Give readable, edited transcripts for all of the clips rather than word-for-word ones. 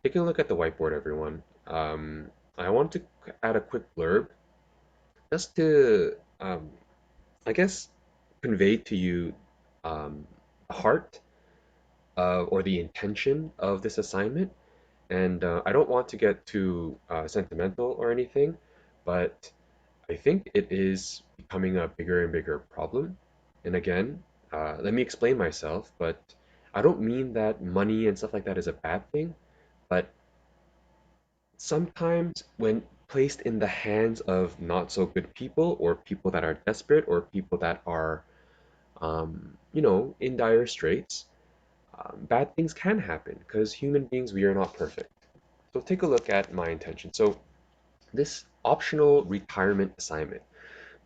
Taking a look at the whiteboard, everyone. I want to add a quick blurb just to, I guess, convey to you the heart or the intention of this assignment. And I don't want to get too sentimental or anything, but I think it is becoming a bigger and bigger problem. And again, let me explain myself, but I don't mean that money and stuff like that is a bad thing, but sometimes when placed in the hands of not so good people or people that are desperate or people that are in dire straits, bad things can happen because human beings, we are not perfect. So take a look at my intention. So this optional retirement assignment.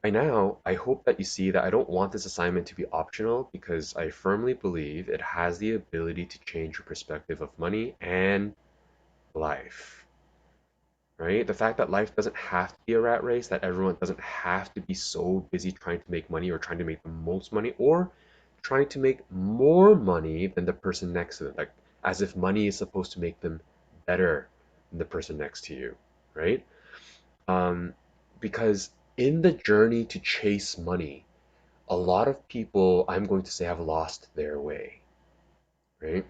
By now, I hope that you see that I don't want this assignment to be optional because I firmly believe it has the ability to change your perspective of money and life. Right? The fact that life doesn't have to be a rat race, that everyone doesn't have to be so busy trying to make money or trying to make the most money or trying to make more money than the person next to them. Like as if money is supposed to make them better than the person next to you, right? Um, because in the journey to chase money, a lot of people, I'm going to say, have lost their way, right?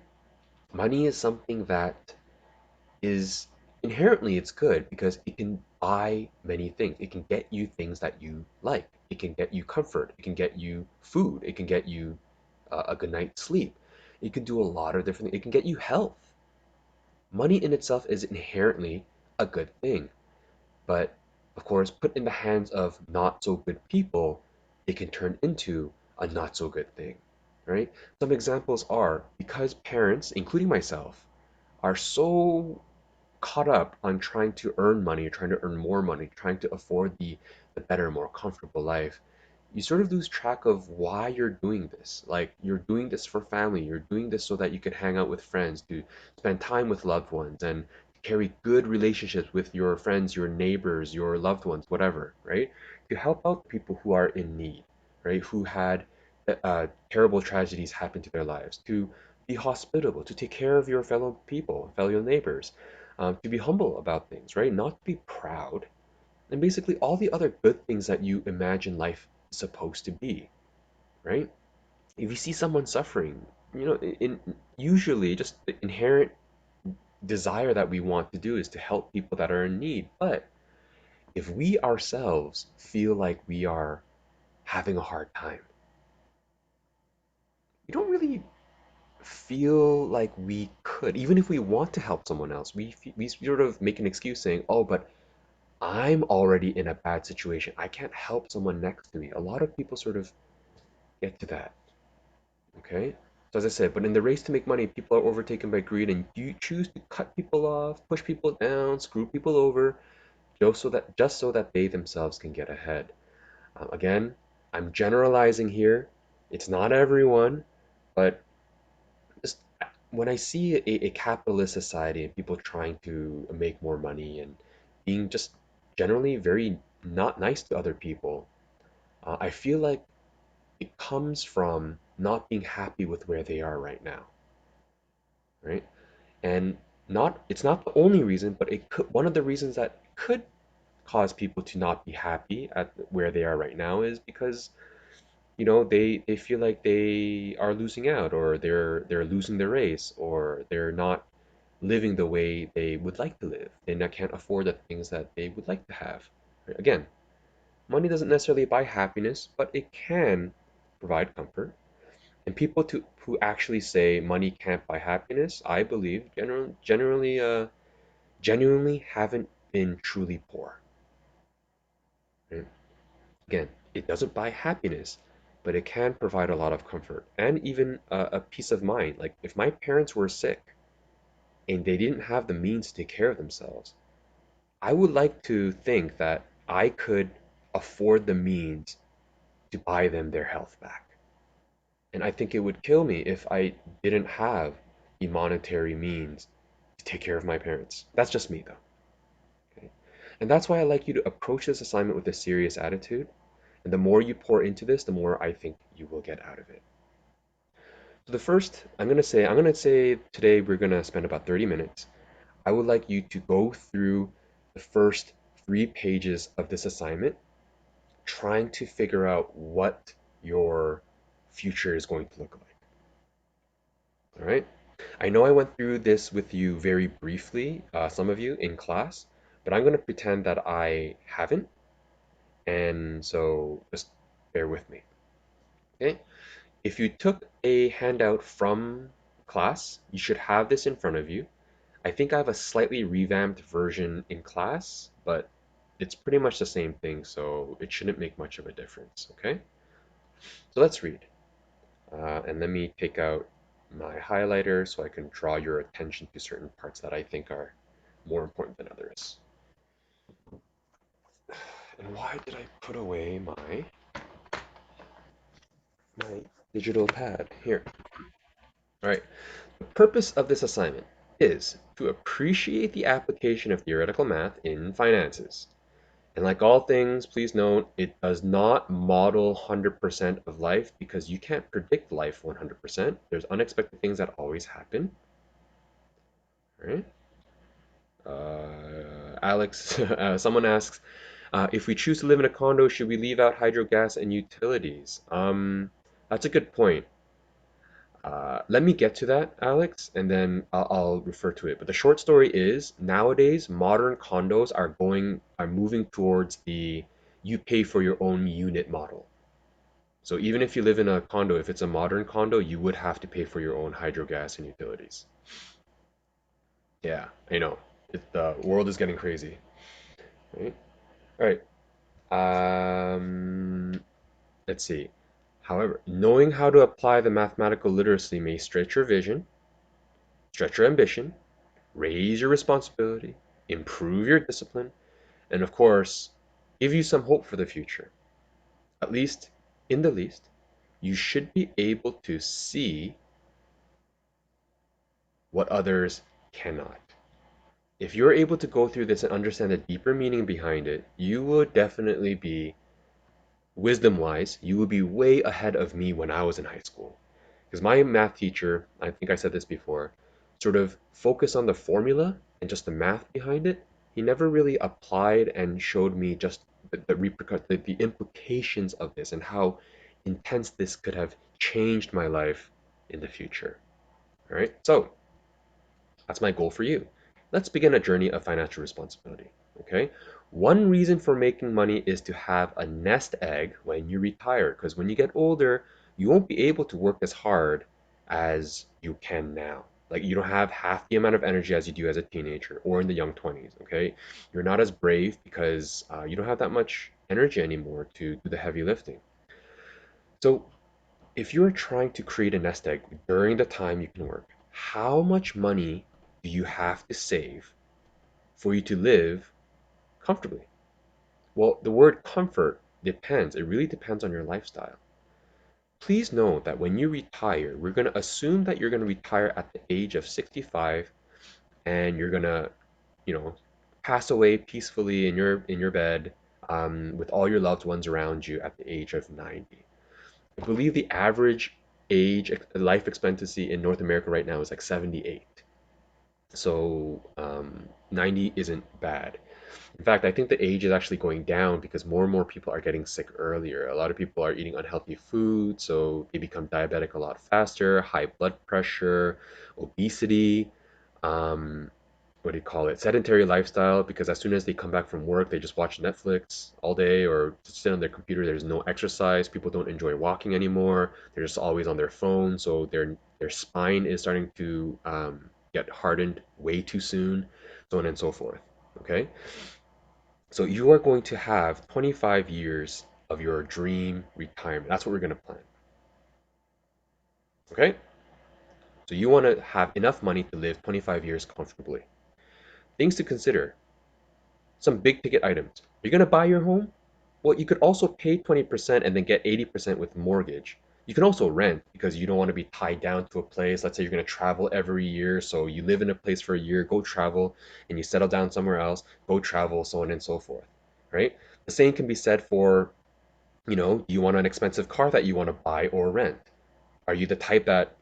Money is something that is inherently it's good because it can buy many things. It can get you things that you like. It can get you comfort. It can get you food. It can get you a good night's sleep. It can do a lot of different things. It can get you health. Money in itself is inherently a good thing, but of course, put in the hands of not so good people, it can turn into a not so good thing, right? Some examples are because parents, including myself, are so caught up on trying to earn money, trying to earn more money, trying to afford the better, more comfortable life, you sort of lose track of why you're doing this. Like you're doing this for family, you're doing this so that you can hang out with friends, to spend time with loved ones, and carry good relationships with your friends, your neighbors, your loved ones, whatever, right? To help out people who are in need, right? Who had terrible tragedies happen to their lives, to be hospitable, to take care of your fellow people, fellow neighbors, to be humble about things, right? Not to be proud, and basically all the other good things that you imagine life is supposed to be, right? If you see someone suffering, in usually just the inherent desire that we want to do is to help people that are in need. But if we ourselves feel like we are having a hard time, we don't really feel like we could, even if we want to help someone else, we sort of make an excuse saying, oh, but I'm already in a bad situation. I can't help someone next to me. A lot of people sort of get to that. Okay? So as I said, but in the race to make money, people are overtaken by greed and you choose to cut people off, push people down, screw people over, just so that they themselves can get ahead. Again, I'm generalizing here. It's not everyone, but just when I see a capitalist society and people trying to make more money and being just generally very not nice to other people, I feel like it comes from not being happy with where they are right now, right? And not it's not the only reason, but it could one of the reasons that could cause people to not be happy at where they are right now is because they feel like they are losing out or they're losing the race or they're not living the way they would like to live. They not, can't afford the things that they would like to have. Right? Again, money doesn't necessarily buy happiness, but it can provide comfort. And people who actually say money can't buy happiness, I believe genuinely haven't been truly poor. Right? Again, it doesn't buy happiness, but it can provide a lot of comfort and even a peace of mind. Like if my parents were sick and they didn't have the means to take care of themselves, I would like to think that I could afford the means to buy them their health back. And I think it would kill me if I didn't have the monetary means to take care of my parents. That's just me, though. Okay? And that's why I like you to approach this assignment with a serious attitude. And the more you pour into this, the more I think you will get out of it. So the first, I'm gonna say today we're gonna spend about 30 minutes. I would like you to go through the first 3 pages of this assignment, trying to figure out what your future is going to look like. All right? I know I went through this with you very briefly, some of you in class, but I'm going to pretend that I haven't, and so just bear with me. Okay? If you took a handout from class, you should have this in front of you. I think I have a slightly revamped version in class, but it's pretty much the same thing, so it shouldn't make much of a difference, okay? So let's read. And let me take out my highlighter so I can draw your attention to certain parts that I think are more important than others. And why did I put away my digital pad? Here. All right. The purpose of this assignment is to appreciate the application of theoretical math in finances. And like all things, please note, it does not model 100% of life because you can't predict life 100%. There's unexpected things that always happen, right? Alex, someone asks, if we choose to live in a condo, should we leave out hydro, gas, and utilities? That's a good point. Let me get to that, Alex, and then I'll refer to it. But the short story is nowadays modern condos are moving towards the you pay for your own unit model. So even if you live in a condo, if it's a modern condo, you would have to pay for your own hydro, gas, and utilities. Yeah, I know. The world is getting crazy, right? All right. Let's see. However, knowing how to apply the mathematical literacy may stretch your vision, stretch your ambition, raise your responsibility, improve your discipline, and of course, give you some hope for the future. At least, in the least, you should be able to see what others cannot. If you're able to go through this and understand the deeper meaning behind it, you will definitely be, wisdom wise, you will be way ahead of me when I was in high school. Because my math teacher, I think I said this before, sort of focused on the formula and just the math behind it. He never really applied and showed me just the implications of this and how intense this could have changed my life in the future. All right, so that's my goal for you. Let's begin a journey of financial responsibility. Okay, one reason for making money is to have a nest egg when you retire, because when you get older, you won't be able to work as hard as you can now. Like you don't have half the amount of energy as you do as a teenager or in the young 20s. Okay, you're not as brave because you don't have that much energy anymore to do the heavy lifting. So if you're trying to create a nest egg during the time you can work, how much money do you have to save for you to live comfortably? Well, the word comfort depends. It really depends on your lifestyle. Please know that when you retire, we're going to assume that you're going to retire at the age of 65 and you're going to, you know, pass away peacefully in your bed with all your loved ones around you at the age of 90. I believe the average life expectancy in North America right now is like 78. So 90 isn't bad. In fact, I think the age is actually going down because more and more people are getting sick earlier. A lot of people are eating unhealthy food, so they become diabetic a lot faster, high blood pressure, obesity, um, what do you call it? Sedentary lifestyle, because as soon as they come back from work, they just watch Netflix all day or just sit on their computer. There's no exercise. People don't enjoy walking anymore. They're just always on their phone, so their spine is starting to get hardened way too soon, so on and so forth. Okay? So you are going to have 25 years of your dream retirement. That's what we're going to plan. Okay? So you want to have enough money to live 25 years comfortably. Things to consider: some big ticket items. You're going to buy your home? Well, you could also pay 20% and then get 80% with mortgage. You can also rent because you don't want to be tied down to a place. Let's say you're going to travel every year. So you live in a place for a year, go travel, and you settle down somewhere else, go travel, so on and so forth. Right? The same can be said for, do you want an expensive car that you want to buy or rent? Are you the type that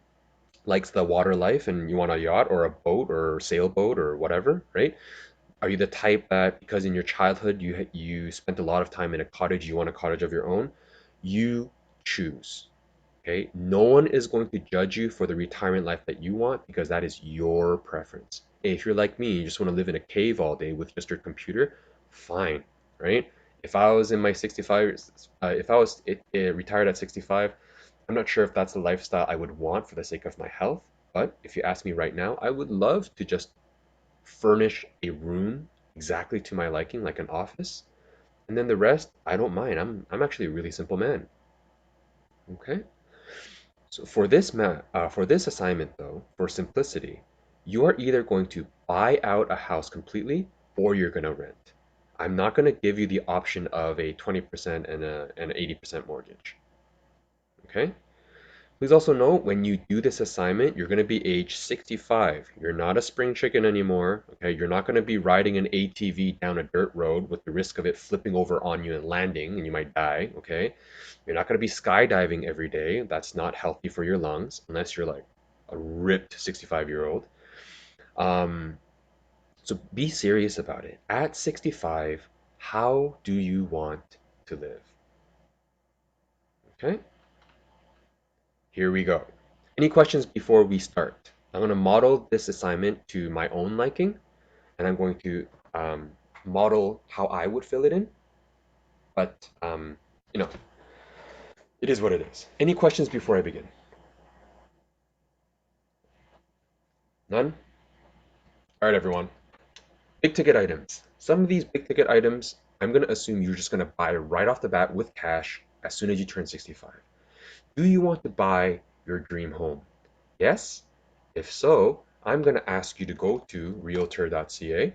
likes the water life and you want a yacht or a boat or sailboat or whatever, right? Are you the type that because in your childhood you spent a lot of time in a cottage, you want a cottage of your own? You choose. Okay? No one is going to judge you for the retirement life that you want because that is your preference. Hey, if you're like me, you just want to live in a cave all day with just your computer, fine, right? If I was in my 65, if I was retired at 65, I'm not sure if that's the lifestyle I would want for the sake of my health. But if you ask me right now, I would love to just furnish a room exactly to my liking, like an office, and then the rest, I don't mind. I'm actually a really simple man. Okay. So for this assignment though, for simplicity, you are either going to buy out a house completely or you're going to rent. I'm not going to give you the option of a 20% and an 80% mortgage. Okay? Please also note when you do this assignment, you're going to be age 65. You're not a spring chicken anymore. Okay? You're not going to be riding an ATV down a dirt road with the risk of it flipping over on you and landing and you might die. Okay? You're not going to be skydiving every day. That's not healthy for your lungs unless you're like a ripped 65-year-old. Um, so be serious about it. At 65, how do you want to live? Okay? Here we go. Any questions before we start? I'm going to model this assignment to my own liking, and I'm going to um, model how I would fill it in. But, you know, it is what it is. Any questions before I begin? None? All right, everyone. Big ticket items. Some of these big ticket items, I'm going to assume you're just going to buy right off the bat with cash as soon as you turn 65. Do you want to buy your dream home? Yes? If so, I'm going to ask you to go to realtor.ca,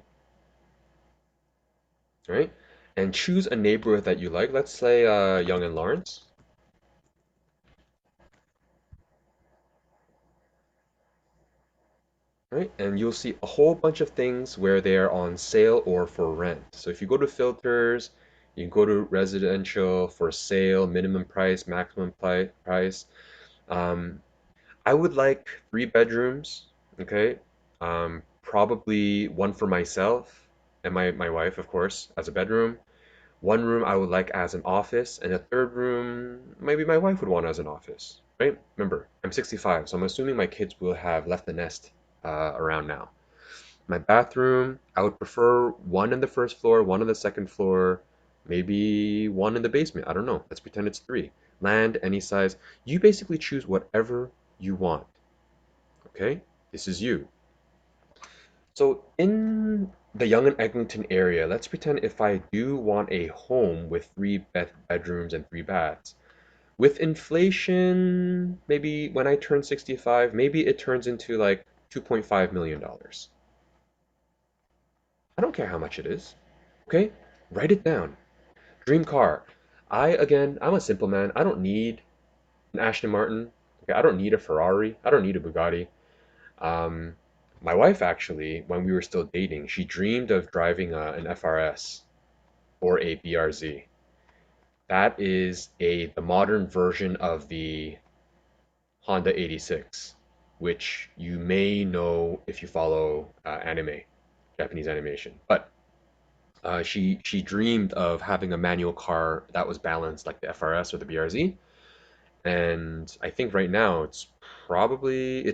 right? And choose a neighborhood that you like. Let's say Yonge and Lawrence, right? And you'll see a whole bunch of things where they're on sale or for rent. So if you go to filters, you can go to residential for sale, minimum price, maximum price. Um, I would like 3 bedrooms, okay? Probably one for myself and my wife, of course, as a bedroom. One room I would like as an office, and a third room maybe my wife would want as an office, right? Remember, I'm 65, so I'm assuming my kids will have left the nest around now. My bathroom, I would prefer one on the first floor, one on the second floor, maybe one in the basement. I don't know. Let's pretend it's three. Land, any size. You basically choose whatever you want, okay? This is you. So in the Yonge and Eglinton area, let's pretend if I do want a home with three bedrooms and three baths. With inflation, maybe when I turn 65, maybe it turns into like $2.5 million. I don't care how much it is. Okay? Write it down. Dream car. I'm a simple man. I don't need an Aston Martin. Okay, I don't need a Ferrari. I don't need a Bugatti. Um, my wife actually, when we were still dating, she dreamed of driving an FRS or a BRZ. That is the modern version of the Honda 86, which you may know if you follow anime, Japanese animation. But she dreamed of having a manual car that was balanced like the FRS or the BRZ. And I think right now it's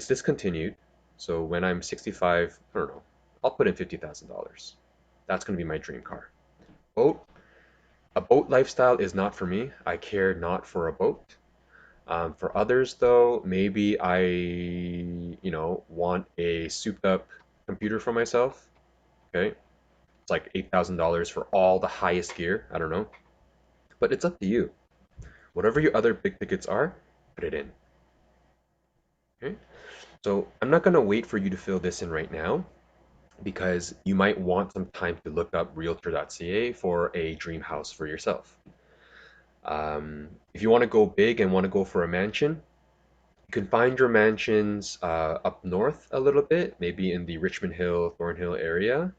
discontinued. So when I'm 65, I don't know, I'll put in $50,000. That's gonna be my dream car. Boat, a boat lifestyle is not for me. I care not for a boat. For others, though, maybe want a souped up computer for myself. Okay, it's like $8,000 for all the highest gear. I don't know, but it's up to you. Whatever your other big tickets are, put it in. Okay. So I'm not gonna wait for you to fill this in right now because you might want some time to look up realtor.ca for a dream house for yourself. If you want to go big and want to go for a mansion, you can find your mansions up north a little bit, maybe in the Richmond Hill, Thornhill area.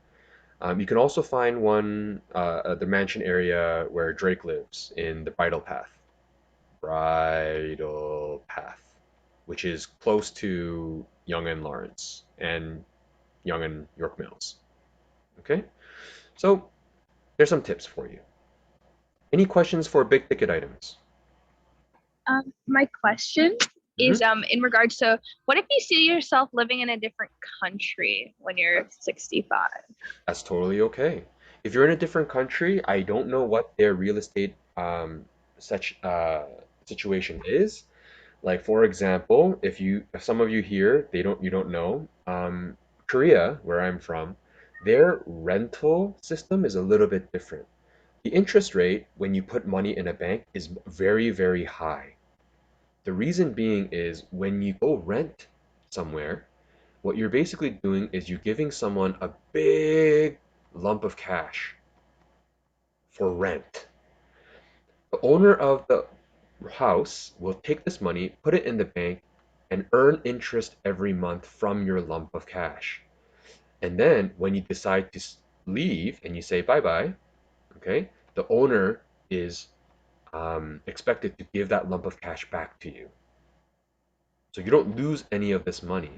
You can also find one, the mansion area where Drake lives in the Bridle Path. Bridle Path. which is close to Yonge and Lawrence and Yonge and York Mills. Okay, so there's some tips for you. Any questions for big ticket items? My question Mhm. is in regards to what if you see yourself living in a different country when you're 65? That's totally okay. If you're in a different country, I don't know what their real estate such situation is. Like for example, if some of you here you don't know, Korea, where I'm from, their rental system is a little bit different. The interest rate when you put money in a bank is very, very high. The reason being is when you go rent somewhere, what you're basically doing is you're giving someone a big lump of cash for rent. The owner of the house will take this money, put it in the bank, and earn interest every month from your lump of cash. And then when you decide to leave and you say bye bye, okay, the owner is expected to give that lump of cash back to you. So you don't lose any of this money,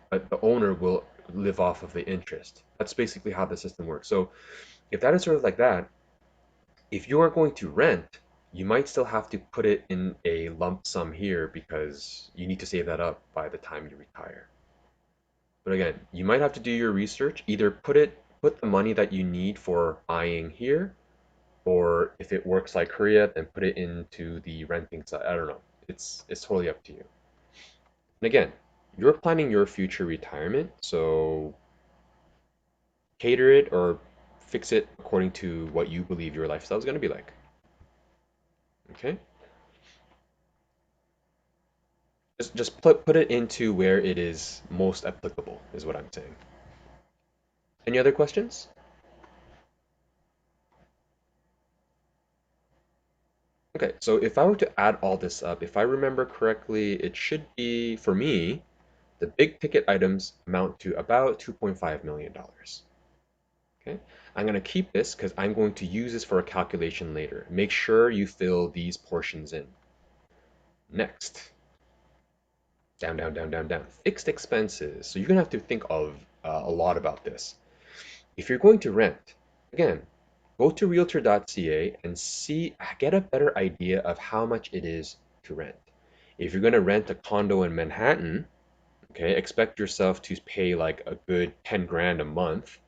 but the owner will live off of the interest. That's basically how the system works. So if that is sort of like that, if you are going to rent, you might still have to put it in a lump sum here because you need to save that up by the time you retire. But again, you might have to do your research, either put the money that you need for buying here, or if it works like Korea, then put it into the renting side. I don't know. It's totally up to you. And again, you're planning your future retirement, so cater it or fix it according to what you believe your lifestyle is going to be like. Okay? Just put it into where it is most applicable, is what I'm saying. Any other questions? Okay, so if I were to add all this up, if I remember correctly, it should be, for me, the big ticket items amount to about $2.5 million. dollars. Okay, I'm going to keep this because I'm going to use this for a calculation later. Make sure you fill these portions in. Next, down, down, down, down, down. Fixed expenses. So you're going to have to think of a lot about this. If you're going to rent, again, go to realtor.ca and get a better idea of how much it is to rent. If you're going to rent a condo in Manhattan, okay, expect yourself to pay like a good 10 grand a month,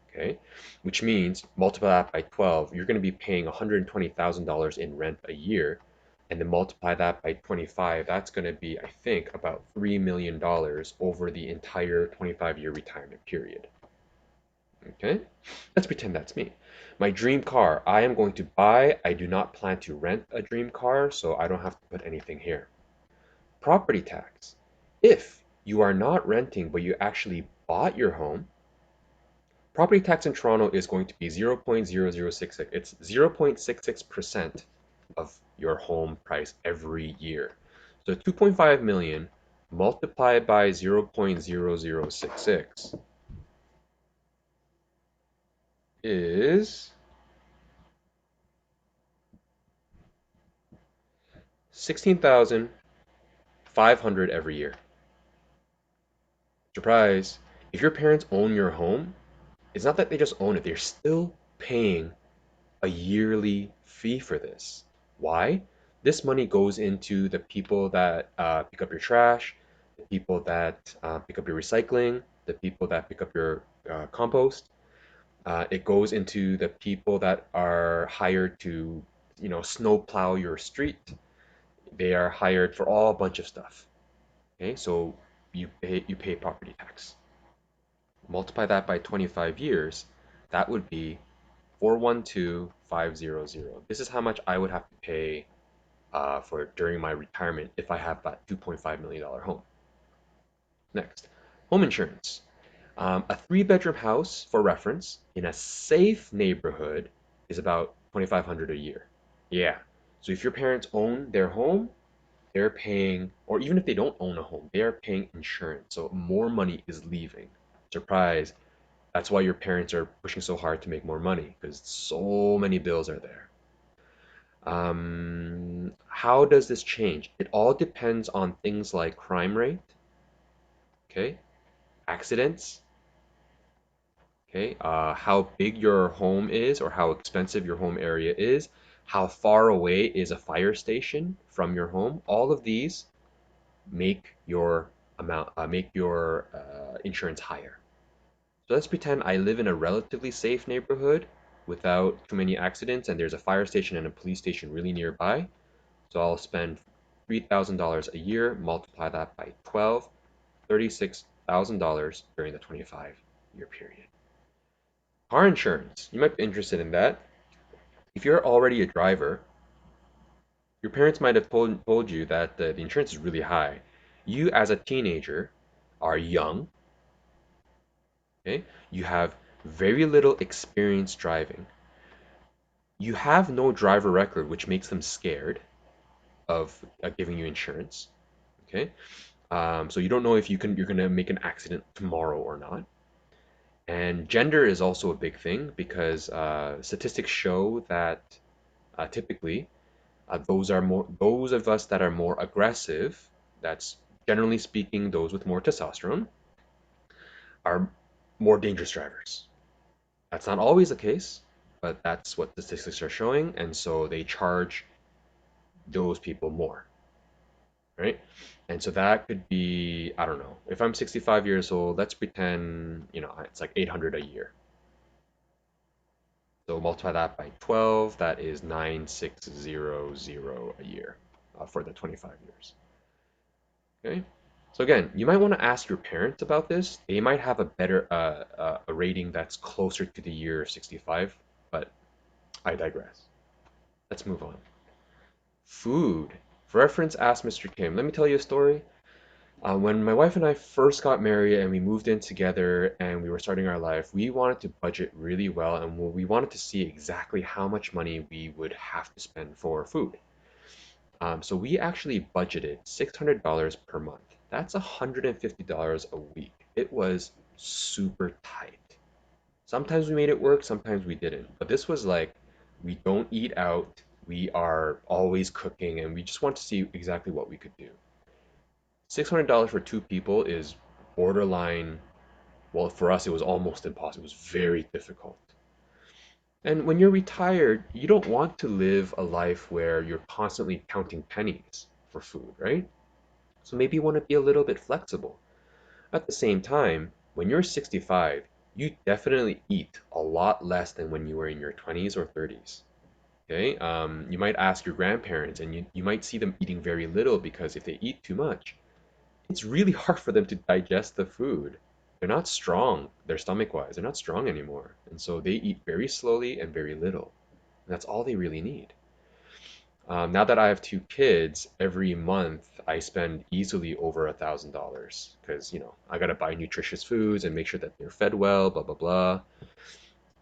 okay, which means multiply that by 12, you're going to be paying $120,000 in rent a year. And then multiply that by 25, that's going to be, I think, about $3 million dollars over the entire 25-year retirement period. Okay, let's pretend that's me. My dream car, I am going to buy. I do not plan to rent a dream car, so I don't have to put anything here. Property tax. If you are not renting, but you actually bought your home, property tax in Toronto is going to be 0.0066. It's 0.66% of your home price every year. So 2.5 million multiplied by 0.0066 is 16,500 every year. Surprise! If your parents own your home, it's not that they just own it, they're still paying a yearly fee for this. Why? This money goes into the people that pick up your trash, the people that pick up your recycling, the people that pick up your compost. It goes into the people that are hired to, snow plow your street. They are hired for all a bunch of stuff. Okay, so you pay property tax. Multiply that by 25 years, that would be 412,500. This is how much I would have to pay for during my retirement if I have that $2.5 million home. Next, home insurance. A three-bedroom house, for reference, in a safe neighborhood is about 2,500 a year. Yeah. So if your parents own their home, they're paying, or even if they don't own a home, they are paying insurance. So more money is leaving. Surprise. That's why your parents are pushing so hard to make more money because so many bills are there. How does this change? It all depends on things like crime rate, okay, accidents, okay, how big your home is or how expensive your home area is, how far away is a fire station from your home. All of these make your insurance higher. So let's pretend I live in a relatively safe neighborhood without too many accidents, and there's a fire station and a police station really nearby. So I'll spend $3,000 a year, multiply that by 12, $36,000 during the 25-year period. Car insurance, you might be interested in that. If you're already a driver, your parents might have told you that the insurance is really high. You, as a teenager, are young, okay? You have very little experience driving. You have no driver record, which makes them scared of giving you insurance, okay? So you don't know if you're gonna make an accident tomorrow or not. And gender is also a big thing because statistics show that typically those of us that are more aggressive, that's generally speaking those with more testosterone, are more dangerous drivers. That's not always the case, but that's what the statistics are showing, and so they charge those people more, right? And so that could be, I don't know, if I'm 65 years old, let's pretend, it's like 800 a year. So multiply that by 12, that is 9600 a year for the 25 years. Okay. So again, you might want to ask your parents about this. They might have a better a rating that's closer to the year 65, but I digress. Let's move on. Food. For reference, ask Mr. Kim. Let me tell you a story. When my wife and I first got married and we moved in together and we were starting our life, we wanted to budget really well and we wanted to see exactly how much money we would have to spend for food. So we actually budgeted $600 per month. That's $150 a week. It was super tight. Sometimes we made it work, sometimes we didn't. But this was like, we don't eat out, we are always cooking, and we just want to see exactly what we could do. $600 for two people is borderline, well, for us, it was almost impossible. It was very difficult. And when you're retired, you don't want to live a life where you're constantly counting pennies for food, right? So maybe you want to be a little bit flexible. At the same time, when you're 65, you definitely eat a lot less than when you were in your 20s or 30s. Okay? You might ask your grandparents, and you might see them eating very little because if they eat too much, it's really hard for them to digest the food. They're not strong, their stomach wise, they're not strong anymore. And so they eat very slowly and very little. And that's all they really need. Now that I have two kids, every month I spend easily over $1,000 because, I gotta buy nutritious foods and make sure that they're fed well, blah, blah, blah.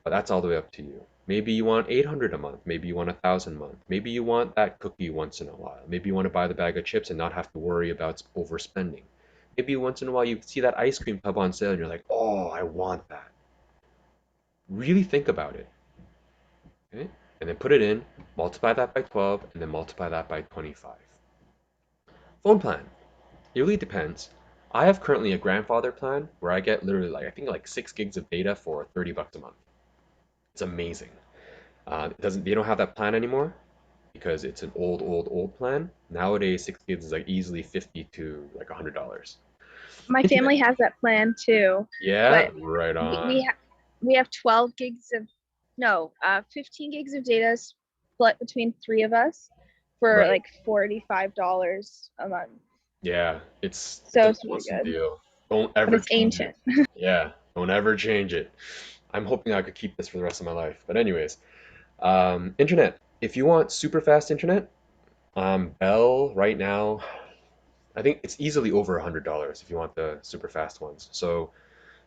But that's all the way up to you. Maybe you want 800 a month. Maybe you want 1,000 a month. Maybe you want that cookie once in a while. Maybe you want to buy the bag of chips and not have to worry about overspending. Maybe once in a while you see that ice cream tub on sale and you're like, oh, I want that. Really think about it. Okay? And then put it in, multiply that by 12, and then multiply that by 25. Phone plan. It really depends. I have currently a grandfather plan where I get literally like I think like 6 gigs of data for 30 bucks a month. It's amazing. They don't have that plan anymore because it's an old plan. Nowadays, 6 gigs is like easily 50 to like $100. My Internet. family has that plan too, Yeah, but right we on. we, ha- we have 12 gigs of no, 15 gigs of data split between three of us for Right. like $45 a month. Yeah, it's So an it's really awesome good, deal. Don't but ever it's change it. ancient. Yeah, don't ever change it. I'm hoping I could keep this for the rest of my life. But anyways, internet. If you want super fast internet, Bell right now, I think it's easily over $100 if you want the super fast ones. So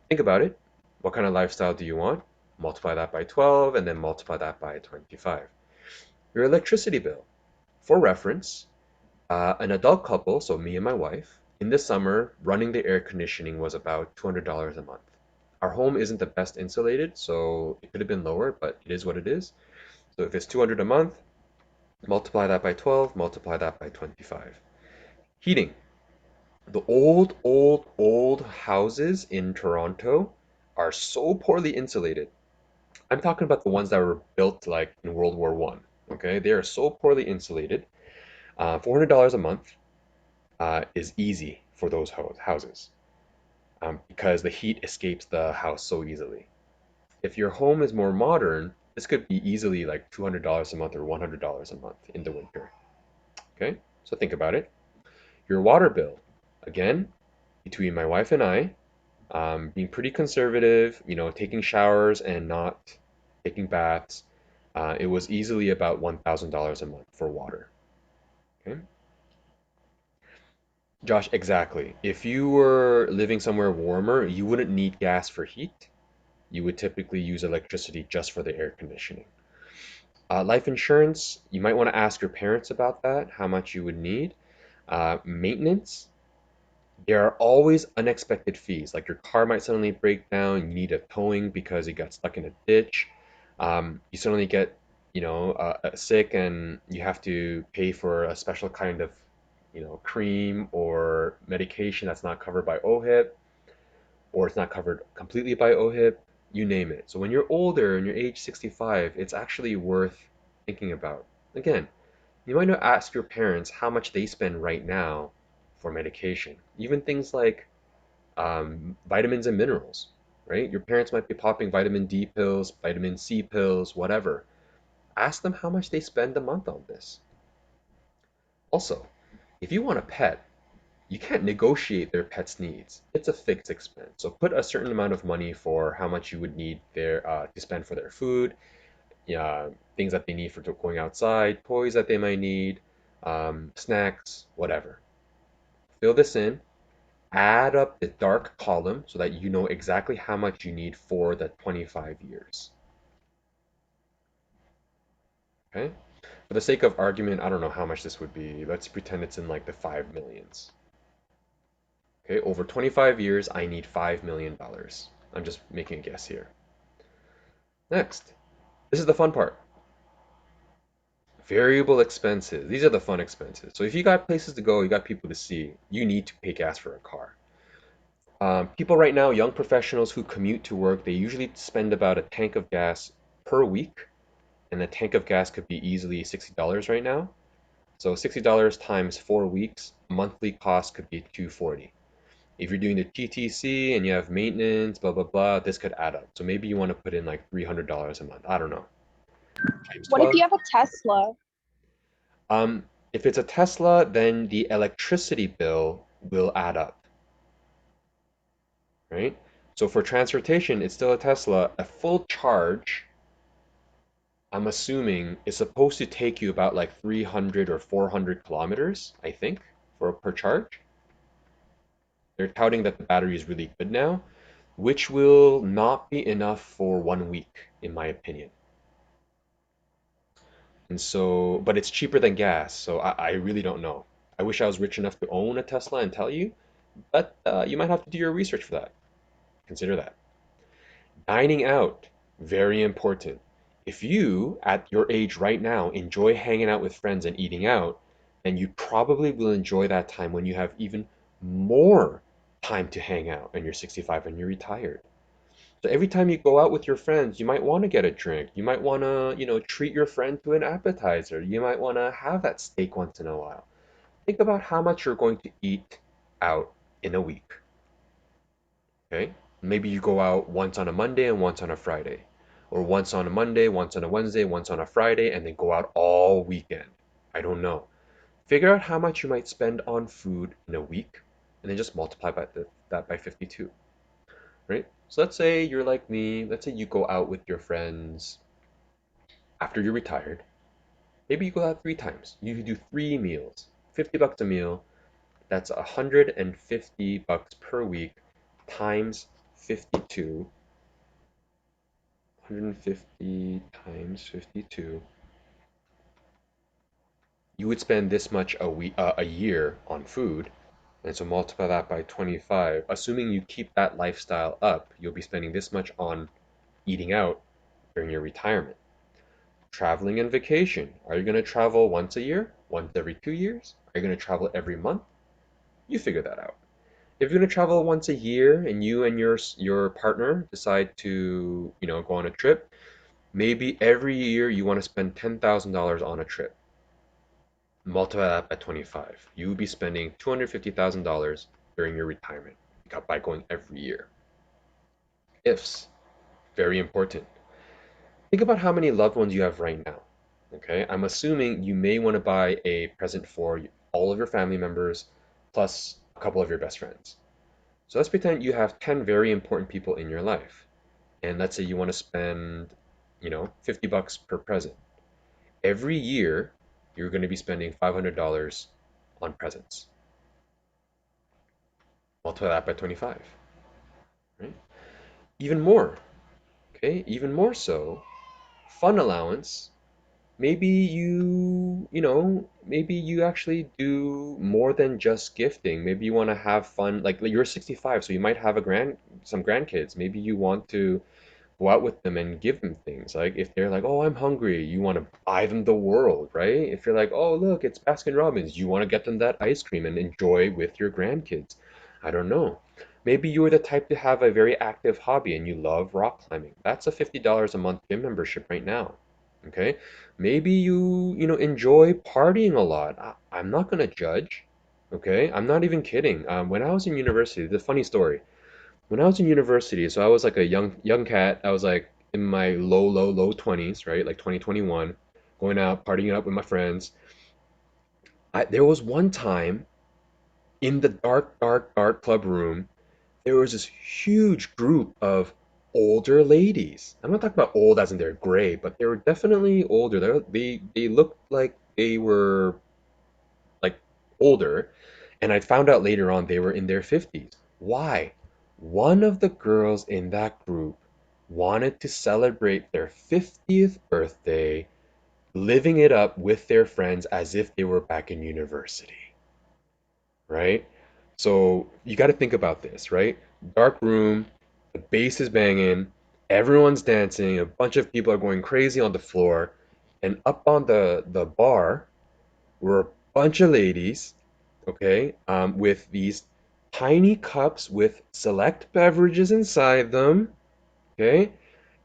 think about it. What kind of lifestyle do you want? Multiply that by 12 and then multiply that by 25. Your electricity bill. For reference, an adult couple, so me and my wife, in the summer, running the air conditioning was about $200 a month. Our home isn't the best insulated, so it could have been lower, but it is what it is. So if it's 200 a month, Multiply that by 12, multiply that by 25. Heating. The old houses in Toronto are so poorly insulated. I'm talking about the ones that were built like in World War One. Okay, they are so poorly insulated. $400 a month is easy for those houses because the heat escapes the house so easily. If your home is more modern, this could be easily like $200 a month or $100 a month in the winter. Okay, so think about it. Your water bill, again, between my wife and I, being pretty conservative, taking showers and not taking baths, it was easily about $1,000 a month for water. Okay, Josh, exactly. If you were living somewhere warmer, you wouldn't need gas for heat. You would typically use electricity just for the air conditioning. Life insurance, you might want to ask your parents about that, how much you would need. Maintenance, there are always unexpected fees. Like your car might suddenly break down, you need a towing because it got stuck in a ditch. You suddenly get, sick and you have to pay for a special kind of, cream or medication that's not covered by OHIP, or it's not covered completely by OHIP, you name it. So when you're older and you're age 65, it's actually worth thinking about. Again, you might not ask your parents how much they spend right now for medication. Even things like vitamins and minerals, right? Your parents might be popping vitamin D pills, vitamin C pills, whatever. Ask them how much they spend a month on this. Also, if you want a pet, you can't negotiate their pet's needs. It's a fixed expense. So put a certain amount of money for how much you would need to spend for their food, yeah, things that they need for going outside, toys that they might need, snacks, whatever. Fill this in, add up the dark column so that you know exactly how much you need for the 25 years. Okay? For the sake of argument, I don't know how much this would be. Let's pretend it's in like the 5 millions. Okay, over 25 years, I need $5 million. I'm just making a guess here. Next, this is the fun part. Variable expenses. These are the fun expenses. So if you got places to go, you got people to see, you need to pay gas for a car. People right now, young professionals who commute to work, they usually spend about a tank of gas per week, and a tank of gas could be easily $60 right now. So $60 times 4 weeks, monthly cost could be 240. If you're doing the TTC and you have maintenance, blah blah blah, this could add up. So maybe you want to put in like $300 a month. I don't know. Times What if 12. you have a Tesla? Um, if it's a Tesla, then the electricity bill will add up, right? So for transportation, it's still a Tesla. A full charge, I'm assuming, is supposed to take you about like 300 or 400 kilometers, I think, for per charge. They're touting that the battery is really good now, which will not be enough for 1 week, in my opinion. And so, but it's cheaper than gas, so I really don't know. I wish I was rich enough to own a Tesla and tell you, but you might have to do your research for that. Consider that. Dining out, very important. If you, at your age right now, enjoy hanging out with friends and eating out, then you probably will enjoy that time when you have even more time to hang out and you're 65 and you're retired. So every time you go out with your friends, you might want to get a drink. You might want to, treat your friend to an appetizer. You might want to have that steak once in a while. Think about how much you're going to eat out in a week. Okay? Maybe you go out once on a Monday and once on a Friday. Or once on a Monday, once on a Wednesday, once on a Friday, and then go out all weekend. I don't know. Figure out how much you might spend on food in a week, and then just multiply that by 52. Right? So let's say you're like me. Let's say you go out with your friends after you're retired. Maybe you go out 3 times. You do 3 meals, $50 a meal. That's $150 per week times 52. 150 times 52. You would spend this much a year on food. And so multiply that by 25. Assuming you keep that lifestyle up, you'll be spending this much on eating out during your retirement. Traveling and vacation. Are you going to travel once a year? Once every 2 years? Are you going to travel every month? You figure that out. If you're going to travel once a year and you and your partner decide to, go on a trip, maybe every year you want to spend $10,000 on a trip. Multiply that by 25. You would be spending $250,000 during your retirement by going every year. Ifs, very important. Think about how many loved ones you have right now. Okay, I'm assuming you may want to buy a present for all of your family members plus a couple of your best friends. So let's pretend you have 10 very important people in your life. And let's say you want to spend, 50 bucks per present. Every year, you're going to be spending $500 on presents. Multiply that by 25, right? Even more, okay? Even more so, fun allowance. Maybe you actually do more than just gifting. Maybe you want to have fun. Like you're 65, so you might have some grandkids. Maybe you want to go out with them and give them things. Like if they're like, "Oh, I'm hungry," you want to buy them the world, right? If you're like, "Oh, look, it's Baskin Robbins," you want to get them that ice cream and enjoy with your grandkids. I don't know. Maybe you're the type to have a very active hobby and you love rock climbing. That's a $50 a month gym membership right now. Okay? Maybe you enjoy partying a lot. I'm not gonna judge. Okay? I'm not even kidding. When I was in university, the funny story. When I was in university, so I was like a young cat. I was like in my low 20s, right? Like 2021, going out, partying up with my friends. There was one time in the dark club room, there was this huge group of older ladies. I'm not talking about old as in they're gray, but they were definitely older. They looked like they were like older, and I found out later on they were in their 50s. Why? One of the girls in that group wanted to celebrate their 50th birthday, living it up with their friends as if they were back in university, right? So you got to think about this, right? Dark room, the bass is banging, everyone's dancing, a bunch of people are going crazy on the floor, and up on the bar were a bunch of ladies, okay, with these tiny cups with select beverages inside them, okay,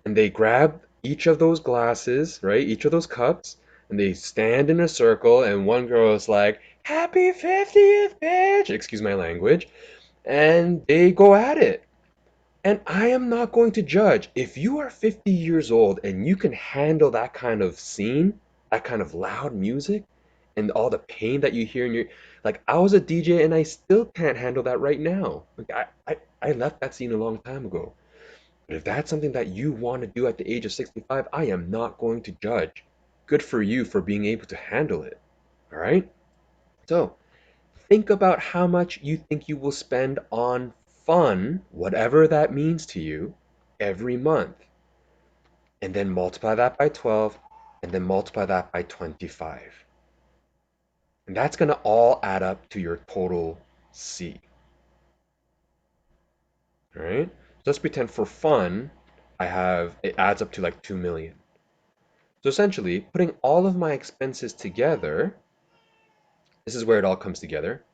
and they grab each of those glasses, right, each of those cups, and they stand in a circle, and one girl is like, "Happy 50th, bitch!" Excuse my language, and they go at it. And I am not going to judge. If you are 50 years old and you can handle that kind of scene, that kind of loud music, and all the pain that you hear in your like I was a DJ and I still can't handle that right now. Like I left that scene a long time ago. But if that's something that you want to do at the age of 65, I am not going to judge. Good for you for being able to handle it. All right? So, think about how much you think you will spend on fun, whatever that means to you, every month. And then multiply that by 12, and then multiply that by 25. And that's going to all add up to your total C. All right? So let's pretend for fun, it adds up to like 2 million. So essentially, putting all of my expenses together, this is where it all comes together.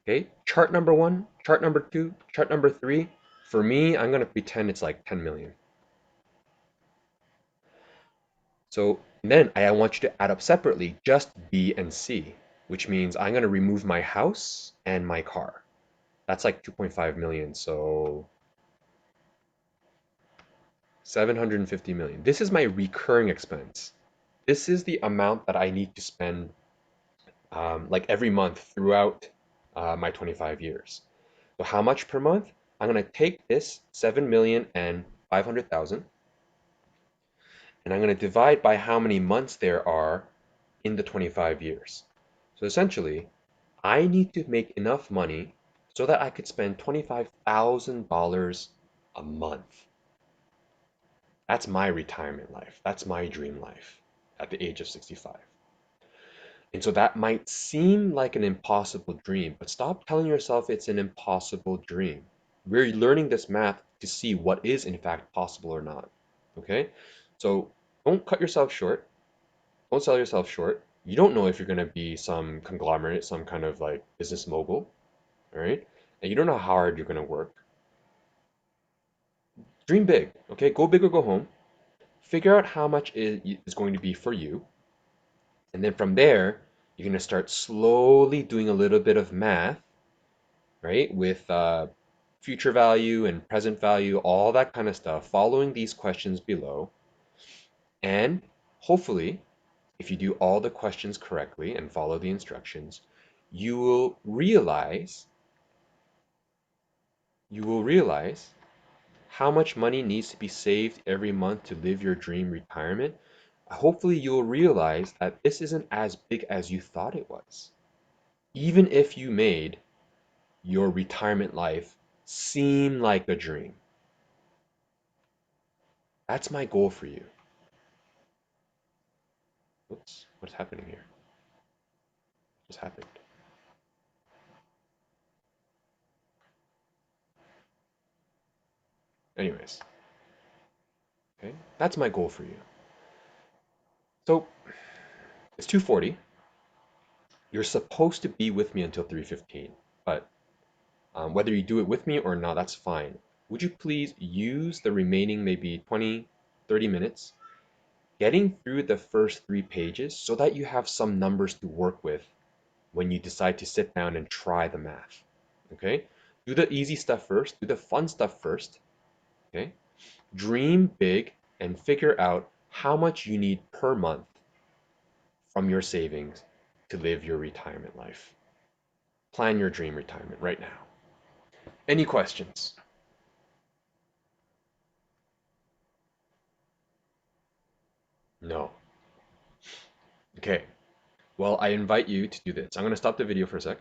Okay, chart number one, chart number two, chart number three. For me, I'm gonna pretend it's like 10 million. So then I want you to add up separately just B and C, which means I'm gonna remove my house and my car. That's like 2.5 million, so 750 million. This is my recurring expense. This is the amount that I need to spend like every month throughout my 25 years. So how much per month? I'm gonna take this 7,500,000 and I'm gonna divide by how many months there are in the 25 years. So essentially, I need to make enough money so that I could spend $25,000 a month. That's my retirement life. That's my dream life at the age of 65. And so that might seem like an impossible dream, but stop telling yourself it's an impossible dream. We're learning this math to see what is in fact possible or not. Okay? So Don't cut yourself short. Don't sell yourself short. You don't know if you're going to be some conglomerate, some kind of like business mogul, all right? And you don't know how hard you're going to work. Dream big, okay? Go big or go home. Figure out how much is going to be for you. And then from there, you're going to start slowly doing a little bit of math, right? With future value and present value, all that kind of stuff, following these questions below. And hopefully, if you do all the questions correctly and follow the instructions, you will realize you will realize how much money needs to be saved every month to live your dream retirement. Hopefully, you'll realize that this isn't as big as you thought it was. Even if you made your retirement life seem like a dream. That's my goal for you. Whoops, what's happening here? What's happened? Anyways, okay, that's my goal for you. So it's 2:40. You're supposed to be with me until 3:15, but whether you do it with me or not, that's fine. Would you please use the remaining maybe 20, 30 minutes getting through the first 3 pages so that you have some numbers to work with when you decide to sit down and try the math. Okay? Do the easy stuff first, do the fun stuff first. Okay? Dream big and figure out how much you need per month from your savings to live your retirement life. Plan your dream retirement right now. Any questions? No. Okay. Well, I invite you to do this. I'm going to stop the video for a sec.